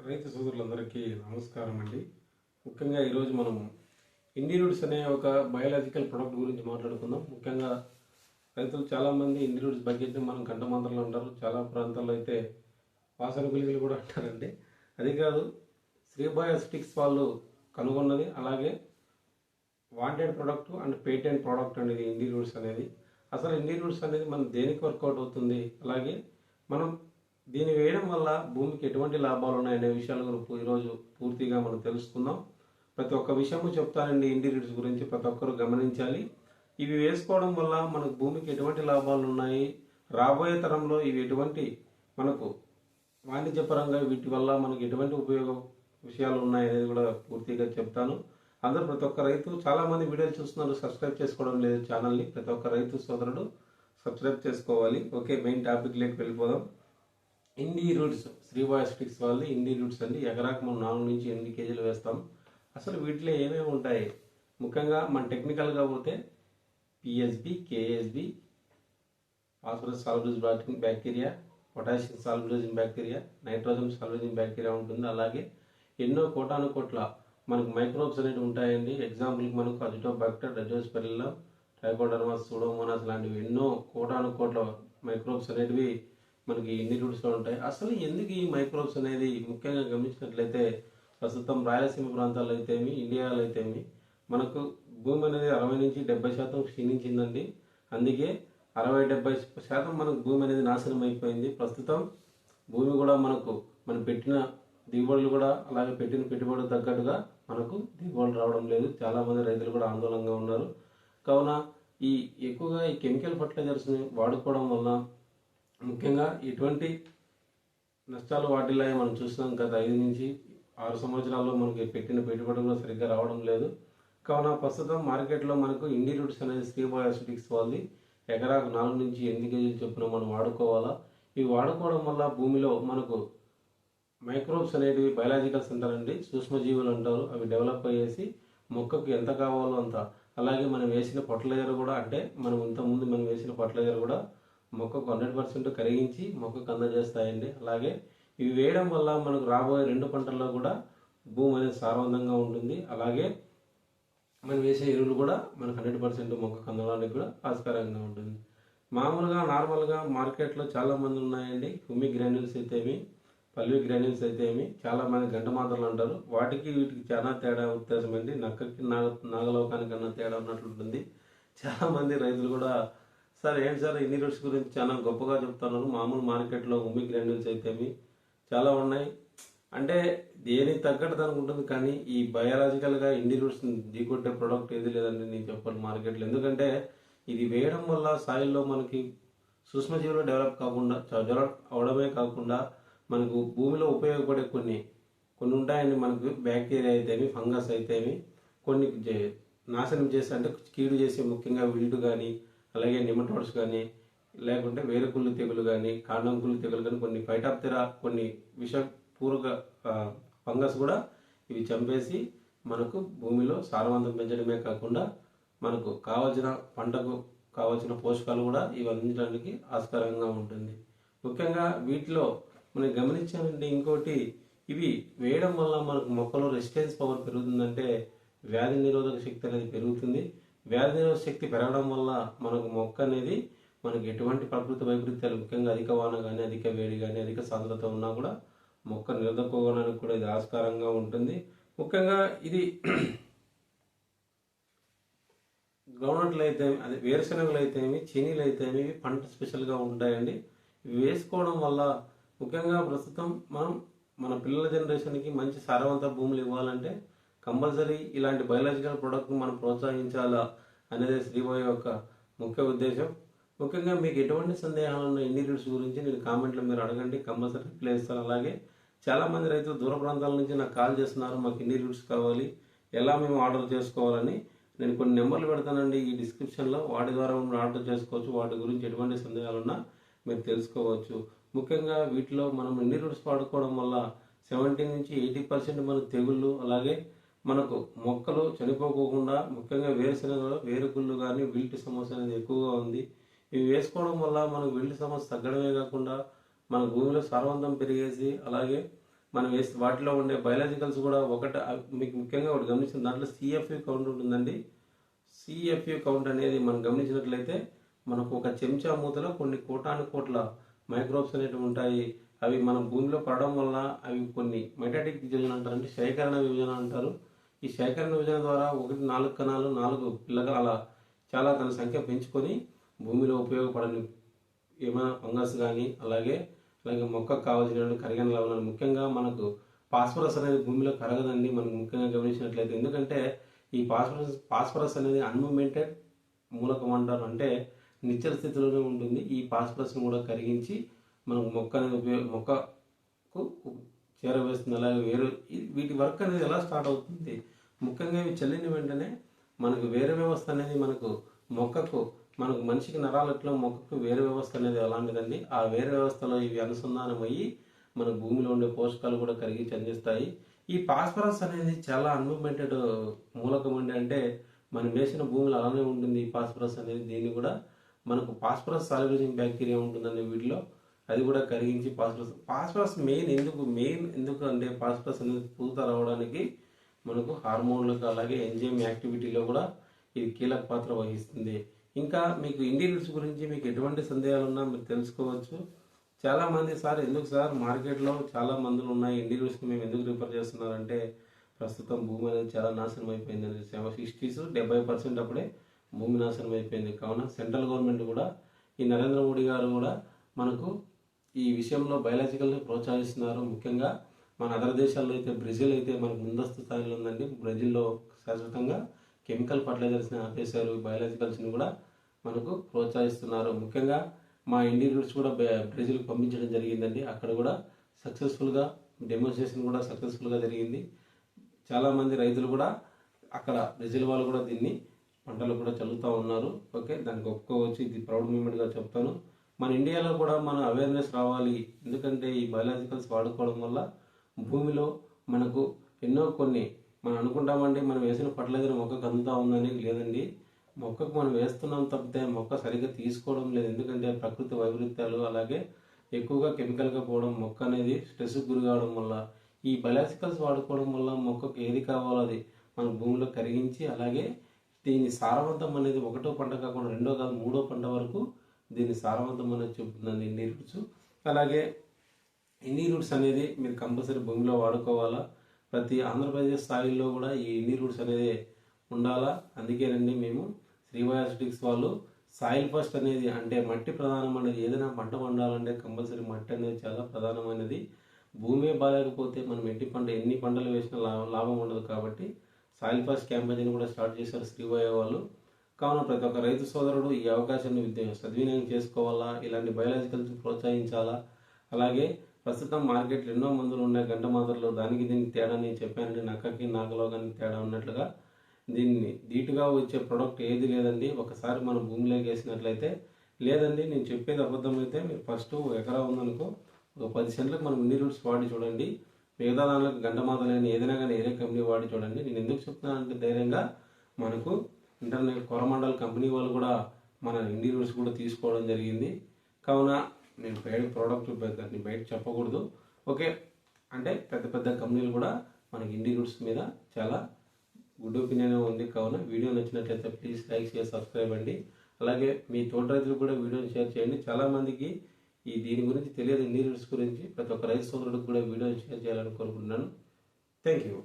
రైతు సోదరులందరికీ నమస్కారం అండి. ముఖ్యంగా ఈరోజు మనం ఇండిరూట్స్ అనే ఒక బయోలాజికల్ ప్రొడక్ట్ గురించి మాట్లాడుకుందాం. ముఖ్యంగా రైతులు చాలామంది ఇండిరూట్స్ బకెట్ని మనం కంటమంత్రాలు అంటారు, చాలా ప్రాంతాల్లో అయితే వాసన గుళికలు కూడా అంటారండి. అది కాదు, శ్రీబయోస్టిక్స్ వాళ్ళు కనుగొన్నది, అలాగే wanted product and patent product అనేది ఇండిరూట్స్ అనేది. అసలు ఇండిరూట్స్ అనేది మనం దేనికి వర్కౌట్ అవుతుంది, అలాగే మనం దీన్ని వేయడం వల్ల భూమికి ఎటువంటి లాభాలు ఉన్నాయనే విషయాల గురించి ఈరోజు పూర్తిగా మనం తెలుసుకుందాం. ప్రతి ఒక్క విషయము చెప్తానండి ఇండిరూట్స్ గురించి, ప్రతి ఒక్కరు గమనించాలి. ఇవి వేసుకోవడం వల్ల మనకు భూమికి ఎటువంటి లాభాలు ఉన్నాయి, రాబోయే తరంలో ఇవి ఎటువంటి మనకు వాణిజ్యపరంగా వీటి వల్ల మనకు ఎటువంటి ఉపయోగ విషయాలు ఉన్నాయి అనేది కూడా పూర్తిగా చెప్తాను. అందరూ ప్రతి ఒక్క రైతు చాలామంది వీడియోలు చూస్తున్నారు, సబ్స్క్రైబ్ చేసుకోవడం లేదు ఛానల్ని. ప్రతి ఒక్క రైతు సోదరుడు సబ్స్క్రైబ్ చేసుకోవాలి. ఓకే, మెయిన్ టాపిక్లోకి వెళ్ళిపోదాం. ఇండిరూట్స్ శ్రీబయోస్టిక్స్ వాళ్ళు ఇండిరూట్స్ అండి. ఎకరాకు మనం 4 నుంచి 8 కేజీలు వేస్తాం. అసలు వీటిలో ఏమేమి ఉంటాయి, ముఖ్యంగా మన టెక్నికల్గా పోతే PSB, KSB, phosphorus solubilising bacteria, potassium solubilising bacteria, nitrogen solubilising bacteria ఉంటుంది. అలాగే ఎన్నో కోటాను కోట్ల మనకు మైక్రోబ్స్ అనేవి ఉంటాయండి. ఎగ్జాంపుల్కి మనకు అజిటోబాక్టర్, డజోస్పెరిల్లం, ట్రైకోడర్మాస్, సూడోమోనాస్ లాంటివి ఎన్నో కోటాను కోట్ల మైక్రోబ్స్ అనేటివి మనకి ఇండిరూట్స్లో ఉంటాయి. అసలు ఎందుకు ఈ మైక్రోబ్స్ అనేది ముఖ్యంగా గమనించినట్లయితే ప్రస్తుతం రాయలసీమ ప్రాంతాల్లో అయితేమి, ఇండియాలో అయితేమి మనకు భూమి అనేది 60 నుంచి 70% క్షీణించిందండి. అందుకే 60-70% మనకు భూమి అనేది నాశనం అయిపోయింది. ప్రస్తుతం భూమి కూడా మనం పెట్టిన దిగుబడులు కూడా, అలాగే పెట్టిన పెట్టుబడులు తగ్గట్టుగా మనకు దిగుబడులు రావడం లేదు. చాలామంది రైతులు కూడా ఆందోళనగా ఉన్నారు. కావున ఎక్కువగా ఈ కెమికల్ ఫర్టిలైజర్స్ని వాడుకోవడం వల్ల ముఖ్యంగా ఎటువంటి నష్టాలు వాటిల్లాయి మనం చూస్తున్నాం. గత 5 నుంచి 6 సంవత్సరాల్లో మనకి పెట్టిన పెట్టుబడులు సరిగ్గా రావడం లేదు. కావున ప్రస్తుతం మార్కెట్లో మనకు ఇండిరూట్స్ అనేది శ్రీబయోస్టిక్స్ వాళ్ళది ఎకరాకు 4 నుంచి 8 కేజీలు చొప్పున మనం వాడుకోవాలా. ఇవి వాడుకోవడం వల్ల భూమిలో మనకు మైక్రోబ్స్ అనేటివి, బయలాజికల్స్ అంటారండి, సూక్ష్మజీవులు అంటారు, అవి డెవలప్ అయ్యేసి మొక్కకు ఎంత కావాలో అంత, అలాగే మనం వేసిన ఫర్టిలైజర్ కూడా, అంటే ఇంతకుముందు మనం వేసిన ఫర్టిలైజర్ కూడా మొక్కకు 100% కరిగించి మొక్కకు అందజేస్తాయండి. అలాగే ఇవి వేయడం వల్ల మనకు రాబోయే 2 పంటల్లో కూడా భూమి అనేది సారవంతంగా ఉంటుంది. అలాగే మనం వేసే ఎరువులు కూడా మనకు 100% మొక్కకు అందడానికి కూడా ఆస్కారంగా ఉంటుంది. నార్మల్గా మార్కెట్లో చాలామంది ఉన్నాయండి. హ్యూమి గ్రాన్యూల్స్ అయితేమి, పల్వి గ్రాన్యూల్స్ అయితేమి, చాలామంది గంట మాత్రలు అంటారు. వాటికి వీటికి చాలా తేడా వ్యత్యాసం అండి. నక్కకి నాగలోకానికన్నా తేడా ఉన్నట్లుంటుంది. చాలామంది రైతులు కూడా, సార్ ఏంటి సార్ ఇండిరూట్స్ గురించి చాలా గొప్పగా చెప్తున్నారు, మామూలు మార్కెట్లో ఉమ్మి గ్రాన్యూల్స్ అయితేమి చాలా ఉన్నాయి అంటే దేనికి తగ్గట్టు దానికి ఉంటుంది, కానీ ఈ బయాలజికల్గా ఇండిరూట్స్ ఢీకొట్టే ప్రోడక్ట్ ఏది లేదండి నేను చెప్పాలి మార్కెట్లో. ఎందుకంటే ఇది వేయడం వల్ల సాయిల్లో మనకి సూక్ష్మజీవులు డెవలప్ అవడమే కాకుండా మనకు భూమిలో ఉపయోగపడే కొన్ని ఉంటాయండి. మనకు బ్యాక్టీరియా అయితేమి, ఫంగస్ అయితేమి, కొన్ని నాశనం చేసి, అంటే కీడు చేసే, ముఖ్యంగా విల్టు కానీ, అలాగే నిమటోడ్స్ కానీ, లేకుంటే వేరుకుళ్ళు తెగులు కానీ, కాండంకుళ్ళు తెగులు కానీ, కొన్ని ఫైటాప్తెరా, కొన్ని విషపూరక ఫంగస్ కూడా ఇవి చంపేసి మనకు భూమిలో సారవంతం పెంచడమే కాకుండా మనకు పంటకు కావాల్సిన పోషకాలు కూడా ఇవి అందించడానికి ఆస్కారంగా ఉంటుంది. ముఖ్యంగా వీటిలో మనం గమనించాలంటే ఇంకోటి, ఇవి వేయడం వల్ల మనకు మొక్కలో రెసిస్టెన్స్ పవర్ పెరుగుతుందంటే వ్యాధి నిరోధక శక్తి అనేది పెరుగుతుంది. వ్యాధి నిరోధక శక్తి పెరగడం వల్ల మనకు మొక్క అనేది మనకు ఎటువంటి ప్రకృతి వైపరీత్యాలు, ముఖ్యంగా అధిక వాన కానీ, అధిక వేడి కానీ, అధిక సాంద్రత ఉన్నా కూడా మొక్క నిరోధకోవడానికి కూడా ఇది ఆస్కారంగా ఉంటుంది. ముఖ్యంగా ఇది గ్రౌండ్నట్లు అయితే, అదే వేరుశనగలు అయితేమి, చీనీలు అయితేమి ఇవి పంట స్పెషల్గా ఉంటాయండి. ఇవి వేసుకోవడం వల్ల ముఖ్యంగా ప్రస్తుతం మన పిల్లల జనరేషన్కి మంచి సారవంత భూములు ఇవ్వాలంటే కంపల్సరీ ఇలాంటి బయోలాజికల్ ప్రోడక్ట్ని మనం ప్రోత్సహించాలా అనేది శ్రీబయో యొక్క ముఖ్య ఉద్దేశం. ముఖ్యంగా మీకు ఎటువంటి సందేహాలు ఉన్న ఇండిరూట్స్ గురించి నేను కామెంట్లో మీరు అడగండి, కంపల్సరీ రిప్లై ఇస్తాను. అలాగే చాలామంది రైతులు దూర ప్రాంతాల నుంచి నాకు కాల్ చేస్తున్నారు, మాకు ఇండిరూట్స్ కావాలి, ఎలా మేము ఆర్డర్ చేసుకోవాలని. నేను కొన్ని నెంబర్లు పెడతానండి ఈ డిస్క్రిప్షన్లో, వాటి ద్వారా మీరు ఆర్డర్ చేసుకోవచ్చు. వాటి గురించి ఎటువంటి సందేహాలున్నా మీరు తెలుసుకోవచ్చు. ముఖ్యంగా వీటిలో మనం ఇండిరూట్స్ వాడుకోవడం వల్ల 70 నుంచి 80% మనకు తెగుళ్ళు, అలాగే మనకు మొక్కలు చనిపోకుండా, ముఖ్యంగా వేరుశనగలో వేరుకుళ్ళు కానీ, విల్ట్ సమస్య అనేది ఎక్కువగా ఉంది. ఇవి వేసుకోవడం వల్ల మనకు విల్ట్ సమస్య తగ్గడమే కాకుండా మన భూమిలో సారవంతం పెరిగేసి, అలాగే మనం వేస్తే వాటిలో ఉండే బయలాజికల్స్ కూడా మీకు ముఖ్యంగా ఒకటి గమనించిన దాంట్లో సిఎఫ్యు కౌంట్ ఉంటుందండి. సిఎఫ్యు కౌంట్ అనేది మనం గమనించినట్లయితే మనకు ఒక చెంచా మూతలో కొన్ని కోటాను కోట్ల మైక్రోబ్స్ అనేవి ఉంటాయి. అవి మనం భూమిలో పడడం వల్ల అవి కొన్ని మెటాటిక్ విభజన అంటారు, అంటే సేకరణ విభజన అంటారు. ఈ సేకరణ విభజన ద్వారా 4 కణాలు 4 పిల్లగా అలా చాలా తన సంఖ్య పెంచుకొని భూమిలో ఉపయోగపడని ఏమైనా ఫంగస్ కానీ అలాగే మొక్కకు కావాల్సిన కరిగిన లవణాలు, ముఖ్యంగా మనకు ఫాస్ఫరస్ అనేది భూమిలో కరగదండి మనకు ముఖ్యంగా గమనించినట్లయితే. ఎందుకంటే ఈ ఫాస్ఫరస్ అనేది అన్మూమెంటెడ్ మూలకం అంటారు, అంటే నిశ్చల స్థితిలోనే ఉంటుంది. ఈ ఫాస్ఫరస్ను కూడా కరిగించి మనకు మొక్కకు చేరవేస్తుంది. అలాగే వీటి వర్క్ అనేది ఎలా స్టార్ట్ అవుతుంది, ముఖ్యంగా ఇవి చల్లిన వెంటనే మనకు వేరే వ్యవస్థ అనేది మనకు మనిషికి నరాలట్లో మొక్కకు వేరే వ్యవస్థ అనేది అలాంటిదండి. ఆ వేరే వ్యవస్థలో ఇవి అనుసంధానం అయ్యి మన భూమిలో ఉండే పోషకాలు కూడా కరిగించి అందిస్తాయి. ఈ ఫాస్ఫరస్ అనేది చాలా అన్మూమెంటెడ్ మూలకం అండి, అంటే మనం వేసిన భూమిలో అలానే ఉంటుంది ఈ ఫాస్ఫరస్ అనేది. దీన్ని కూడా మనకు ఫాస్ఫరస్ సాల్యుబులైజింగ్ బ్యాక్టీరియా ఉంటుందండి వీటిలో, అది కూడా కరిగించి ఫాస్ఫరస్ మెయిన్ ఎందుకు అంటే ఫాస్ఫరస్ అనేది పూత రావడానికి మనకు హార్మోన్లకు అలాగే ఎంజైమ్ యాక్టివిటీలో కూడా ఇది కీలక పాత్ర వహిస్తుంది. ఇంకా మీకు ఇండివిడ్స్ గురించి మీకు ఎటువంటి సందేహాలు ఉన్నా మీరు తెలుసుకోవచ్చు. చాలామంది ఎందుకు సార్ మార్కెట్లో చాలా మందులు ఉన్నాయి, ఇండివిడ్స్కి మేము ఎందుకు రిఫర్ చేస్తున్నారంటే ప్రస్తుతం భూమి అనేది చాలా నాశనం అయిపోయిందండి. 60-70% అప్పుడే భూమి నాశనం అయిపోయింది. కావున సెంట్రల్ గవర్నమెంట్ కూడా ఈ నరేంద్ర మోడీ గారు కూడా మనకు ఈ విషయంలో బయలాజికల్ని ప్రోత్సహిస్తున్నారు. ముఖ్యంగా మన అదర్ దేశాల్లో అయితే బ్రెజిల్ అయితే మనకు ముందస్తు స్థాయిలో ఉందండి. బ్రెజిల్లో శాశ్వతంగా కెమికల్ ఫర్టిలైజర్స్ని ఆపేశారు, బయలాజికల్స్ని కూడా మనకు ప్రోత్సహిస్తున్నారు. ముఖ్యంగా మా ఇండియన్స్ కూడా బ్రెజిల్కి పంపించడం జరిగిందండి. అక్కడ కూడా సక్సెస్ఫుల్గా డెమోన్స్ట్రేషన్ కూడా సక్సెస్ఫుల్గా జరిగింది. చాలామంది రైతులు కూడా అక్కడ బ్రెజిల్ వాళ్ళు కూడా దీన్ని పంటలు కూడా చల్లుతూ ఉన్నారు. ఓకే, దానికి ఒప్పుకోవచ్చు, ఇది ప్రౌడ్ మూమెంట్గా చెప్తాను. మన ఇండియాలో కూడా మన అవేర్నెస్ రావాలి. ఎందుకంటే ఈ బయలాజికల్స్ వాడుకోవడం వల్ల భూమిలో మనకు ఎన్నో కొన్ని మనం అనుకుంటామండి మనం వేసిన ఫర్టిలైజర్ మొక్కకు అందుతా ఉందని. లేదండి, మొక్కకు మనం వేస్తున్నాం తప్పితే మొక్క సరిగ్గా తీసుకోవడం లేదు. ఎందుకంటే ప్రకృతి వైపరీత్యాలు అలాగే ఎక్కువగా కెమికల్గా పోవడం, మొక్క అనేది స్ట్రెస్కి గురి కావడం వల్ల ఈ బయలాజికల్స్ వాడుకోవడం వల్ల మొక్కకు ఏది కావాలో అది మన భూమిలో కరిగించి అలాగే దీని సారవంతం అనేది 1వ పంట కాకుండా 2వ కాదు 3వ పంట వరకు దీని సారవంతం అనేది చెబుతుందండి ఇండి రూట్స్. అలాగే ఇండి రూట్స్ అనేది మీరు కంపల్సరీ భూమిలో వాడుకోవాలా. ప్రతి ఆంధ్రప్రదేశ్ స్థాయిలో కూడా ఈ ఇండి రూట్స్ అనేది ఉండాలా. అందుకేనండి మేము శ్రీ బయోసిటిక్స్ వాళ్ళు సాయిల్ ఫస్ట్ అనేది, అంటే మట్టి ప్రధానం అనేది, ఏదైనా పంట పండాలంటే కంపల్సరీ మట్టి అనేది చాలా ప్రధానమైనది. భూమి బాగాలేకపోతే మనం ఎన్ని పంటలు వేసినా లాభం ఉండదు. కాబట్టి సాయిల్ ఫస్ట్ క్యాంపెయిన్ కూడా స్టార్ట్ చేశారు శ్రీబయో వాళ్ళు. కావున ప్రతి ఒక్క రైతు సోదరుడు ఈ అవకాశాన్ని సద్వినియోగం చేసుకోవాలా, ఇలాంటి బయలాజికల్స్ ప్రోత్సహించాలా. అలాగే ప్రస్తుతం మార్కెట్లో ఎన్నో మందులు ఉన్నాయి, గంట మాత్రలు, దానికి దీనికి తేడా నేను చెప్పానండి, నక్కకి నాగలో కానీ తేడా ఉన్నట్లుగా దీన్ని ధీటుగా వచ్చే ప్రోడక్ట్ ఏది లేదండి. ఒకసారి మనం భూమిలోకి వేసినట్లయితే లేదండి, నేను చెప్పేది అబద్ధమైతే మీరు ఫస్ట్ ఎకరా ఉందనుకో ఒక 10 సెంట్లకు మనం ఇండి రూట్స్ వాడి చూడండి. మిగతా దానిలోకి గంట మాత్రలేని ఏదైనా కానీ ఏరే కంపెనీ వాడి చూడండి. నేను ఎందుకు చెప్తున్నానంటే ధైర్యంగా మనకు ఇంటర్నెట్ కోరమండల్ కంపెనీ వాళ్ళు కూడా మన ఇండి రూట్స్ కూడా తీసుకోవడం జరిగింది. కావున నేను ప్రోడక్ట్ బయట చెప్పకూడదు. ఓకే, అంటే పెద్ద పెద్ద కంపెనీలు కూడా మనకి ఇండి రూట్స్ మీద చాలా గుడ్ ఒపీనియన్ ఉంది. కావున వీడియో నచ్చినట్లయితే ప్లీజ్ లైక్ షేర్ సబ్స్క్రైబ్ అండి. అలాగే మీ తోట రైతులు కూడా వీడియోని షేర్ చేయండి. చాలామందికి దీని గురించి తెలియదు, ఇండి రూట్స్ గురించి. ప్రతి ఒక్క రైతు సోదరుడికి కూడా వీడియోని షేర్ చేయాలని కోరుకుంటున్నాను. Thank you.